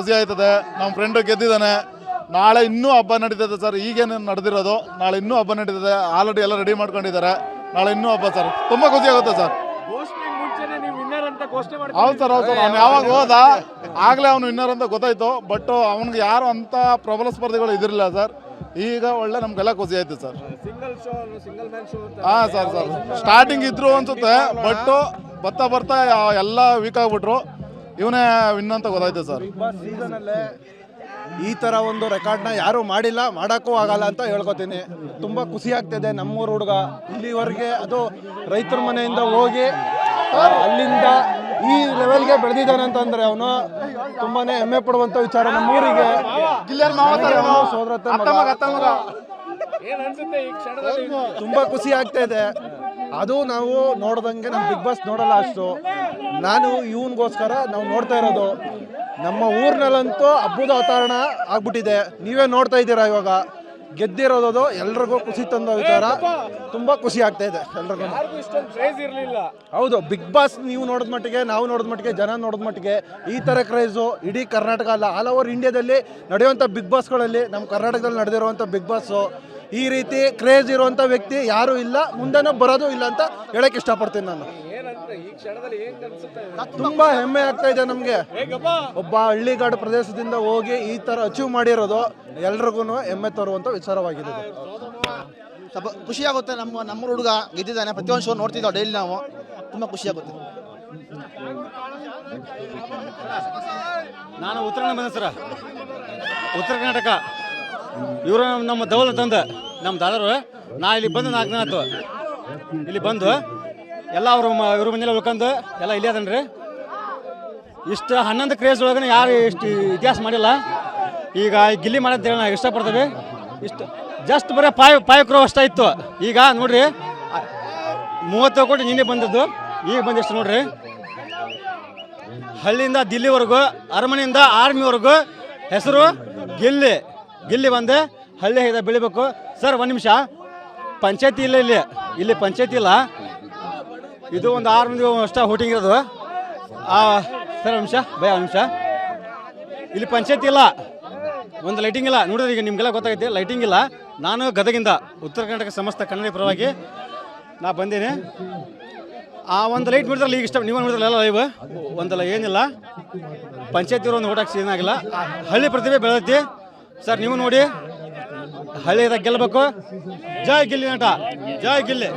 ಖುಷಿ ಆಯ್ತದೆ. ನಮ್ಮ ಫ್ರೆಂಡ್ ಗೆದ್ದಿದ್ದಾನೆ. ನಾಳೆ ಇನ್ನೂ ಹಬ್ಬ ನಡೀತದೆ ಸರ್. ಈಗೇನು ನಡೆದಿರೋದು, ನಾಳೆ ಇನ್ನೂ ಹಬ್ಬ ನಡೀತದೆ. ಆಲ್ರೆಡಿ ಎಲ್ಲ ರೆಡಿ ಮಾಡ್ಕೊಂಡಿದ್ದಾರೆ. ನಾಳೆ ಇನ್ನೂ ಹಬ್ಬ ಸರ್. ತುಂಬ ಖುಷಿ ಆಗುತ್ತೆ ಸರ್. ಹೌದು ಸರ್, ಹೌದು ಸರ್. ಅವ್ನು ಯಾವಾಗ ಹೋದ ಆಗಲೇ ಅವನು ವಿನ್ನರ್ ಅಂತ ಗೊತ್ತಾಯ್ತು. ಬಟ್ ಅವ್ನಿಗೆ ಯಾರು ಅಂತ ಪ್ರಬಲ ಸ್ಪರ್ಧಿಗಳು ಇದಿರಲಿಲ್ಲ ಸರ್. ಈಗ ಒಳ್ಳೆ ನಮ್ಗೆಲ್ಲ ಖುಷಿ ಆಯ್ತು ಸರ್. ಹಾಂ ಸರ್ ಸ್ಟಾರ್ಟಿಂಗ್ ಇದ್ರು ಅನ್ಸುತ್ತೆ. ಬಟ್ ಬರ್ತಾ ಎಲ್ಲ ವೀಕ್ ಆಗ್ಬಿಟ್ರು. ಇವನೇ ವಿನ್ ಅಂತ ಗೊತ್ತಾಯ್ತು ಸರ್. ಈ ಥರ ಒಂದು ರೆಕಾರ್ಡ್ನ ಯಾರೂ ಮಾಡಿಲ್ಲ, ಮಾಡೋಕ್ಕೂ ಆಗಲ್ಲ ಅಂತ ಹೇಳ್ಕೊತೀನಿ. ತುಂಬ ಖುಷಿ ಆಗ್ತಿದೆ. ನಮ್ಮೂರು ಹುಡುಗ ಇಲ್ಲಿವರೆಗೆ ಅದು ರೈತರ ಮನೆಯಿಂದ ಹೋಗಿ ಅಲ್ಲಿಂದ ಈ ಲೆವೆಲ್ಗೆ ಬೆಳೆದಿದ್ದಾನೆ ಅಂತಂದ್ರೆ ಅವನು ತುಂಬಾನೇ ಹೆಮ್ಮೆ ಪಡುವಂತ ವಿಚಾರ. ನಮ್ಮೂರಿಗೆ ಸೋದರತ್ತೆ ತುಂಬಾ ಖುಷಿ ಆಗ್ತಾ ಇದೆ. ಅದು ನಾವು ನೋಡ್ದಂಗೆ ನಮ್ಮ ಬಿಗ್ ಬಾಸ್ ನೋಡಲ್ಲ ಅಷ್ಟು. ನಾನು ಇವನ್ಗೋಸ್ಕರ ನಾವು ನೋಡ್ತಾ ಇರೋದು. ನಮ್ಮ ಊರಿನಲ್ಲಂತೂ ಹಬ್ಬದ ವಾತಾವರಣ ಆಗ್ಬಿಟ್ಟಿದೆ. ನೀವೇ ನೋಡ್ತಾ ಇದ್ದೀರಾ. ಇವಾಗ ಗೆದ್ದಿರೋದು ಎಲ್ರಿಗೂ ಖುಷಿ ತಂದ ವಿಚಾರ. ತುಂಬಾ ಖುಷಿ ಆಗ್ತಾ ಇದೆ ಎಲ್ರಿಗೂ. ಹೌದು, ಬಿಗ್ ಬಾಸ್ ನೀವು ನೋಡಿದ ಮಟ್ಟಿಗೆ, ನಾವು ನೋಡಿದ ಮಟ್ಟಿಗೆ, ಜನ ನೋಡಿದ ಮಟ್ಟಿಗೆ ಈ ತರ ಕ್ರೇಜು ಇಡೀ ಕರ್ನಾಟಕ ಅಲ್ಲ, ಆಲ್ ಓವರ್ ಇಂಡಿಯಾದಲ್ಲಿ ನಡೆಯುವಂಥ ಬಿಗ್ ಬಾಸ್ಗಳಲ್ಲಿ ನಮ್ಮ ಕರ್ನಾಟಕದಲ್ಲಿ ನಡೆದಿರುವಂಥ ಬಿಗ್ ಬಾಸ್ ಈ ರೀತಿ ಕ್ರೇಜ್ ಇರುವಂಥ ವ್ಯಕ್ತಿ ಯಾರೂ ಇಲ್ಲ, ಮುಂದೆನೂ ಬರೋದು ಇಲ್ಲ ಅಂತ ಹೇಳಕ್ ಇಷ್ಟಪಡ್ತೀನಿ ನಾನು. ತುಂಬಾ ಹೆಮ್ಮೆ ಆಗ್ತಾ ಇದೆ ನಮಗೆ. ಒಬ್ಬ ಹಳ್ಳಿಗಾಡು ಪ್ರದೇಶದಿಂದ ಹೋಗಿ ಈ ತರ ಅಚೀವ್ ಮಾಡಿರೋದು ಎಲ್ರಿಗೂ ಹೆಮ್ಮೆ ತರುವಂತ ವಿಚಾರವಾಗಿದೆ. ಸ್ವಲ್ಪ ಖುಷಿ ಆಗುತ್ತೆ. ನಮ್ಮ ಹುಡುಗ ಗೆದ್ದಿದ್ದಾನೆ. ಪ್ರತಿಯೊಂದು ಶೋ ನೋಡ್ತಿದ್ದಾವೆ ಡೈಲಿ ನಾವು. ತುಂಬಾ ಖುಷಿ ಆಗುತ್ತೆ. ನಾನು ಉತ್ತರ ಬಂದ ಉತ್ತರ ಕರ್ನಾಟಕ. ಇವರು ನಮ್ಮ ದೌಲ ತಂದ ನಮ್ಮ ದಾದರು. ನಾ ಇಲ್ಲಿ ಬಂದು 4 ದಿನ ಆಯ್ತು. ಇಲ್ಲಿ ಬಂದು ಎಲ್ಲ ಇವ್ರ ಮನೇಲಿ ಉಳ್ಕೊಂಡು ಎಲ್ಲ ಇಲ್ಲಿ ಅದನ್ರಿ. ಇಷ್ಟು 11 ಕ್ರೇಜ್ ಒಳಗೆ ಯಾರು ಇಷ್ಟು ಇತಿಹಾಸ ಮಾಡಿಲ್ಲ. ಈಗ ಗಿಲ್ಲಿ ಮಾಡೋದು ನಾವು ಇಷ್ಟಪಡ್ತೇವೆ. ಇಷ್ಟು ಜಸ್ಟ್ ಬರೀ 5 ಕ್ರೋ ಅಷ್ಟ ಇತ್ತು. ಈಗ ನೋಡ್ರಿ 30 ಕೋಟಿ ನಿನ್ನೆ ಬಂದದ್ದು. ಈಗ ಬಂದಿಷ್ಟು ನೋಡ್ರಿ. ಹಳ್ಳಿಯಿಂದ ದಿಲ್ಲಿವರೆಗೂ, ಅರಮನೆಯಿಂದ ಆರ್ಮಿವರೆಗೂ ಹೆಸರು ಗಿಲ್ಲಿ ಬಂದೆ ಹಳ್ಳಿ ಹೇಗೆ ಬೆಳಿಬೇಕು ಸರ್. 1 ನಿಮಿಷ. ಪಂಚಾಯತಿ ಇಲ್ಲ, ಇಲ್ಲಿ ಪಂಚಾಯತಿ ಇಲ್ಲ. ಇದು ಒಂದು 6 ಮಂದಿ ಅಷ್ಟ ಹೋಟಿಂಗ್ ಇರೋದು ಸರ್. 1 ನಿಮಿಷ ಭಯ, 1 ನಿಮಿಷ. ಇಲ್ಲಿ ಪಂಚಾಯತಿ ಇಲ್ಲ, ಒಂದು ಲೈಟಿಂಗ್ ಇಲ್ಲ. ನೋಡಿದ್ರೆ ಈಗ ನಿಮಗೆಲ್ಲ ಗೊತ್ತಾಗೈತೆ, ಲೈಟಿಂಗ್ ಇಲ್ಲ. ನಾನು ಗದಗಿಂದ ಉತ್ತರ ಕರ್ನಾಟಕ ಸಮಸ್ತ ಕನ್ನಡ ಪರವಾಗಿ ನಾ ಬಂದೇನೆ. ಆ ಒಂದು ಲೈಟ್ ನೋಡಿದ್ರಲ್ಲ, ಈಗ ಇಷ್ಟ ನೀವು ನೋಡಿದ್ರಲ್ಲ ಲೈವ್ ಒಂದಲ್ಲ ಏನಿಲ್ಲ. ಪಂಚಾಯತಿ ಒಂದು ಓಟ್ ಹಾಕ್ಸಿ ಏನಾಗಿಲ್ಲ. ಹಳ್ಳಿ ಪ್ರತಿಭೆ ಬೆಳೆದೈತಿ ಸರ್. ನೀವು ನೋಡಿ, ಹಳ್ಳಿದಾಗ ಗೆಲ್ಲಬೇಕು. ಜೈ ಗಿಲ್ಲಿ ನಟ, ಜೈ ಗಿಲ್ಲಿ.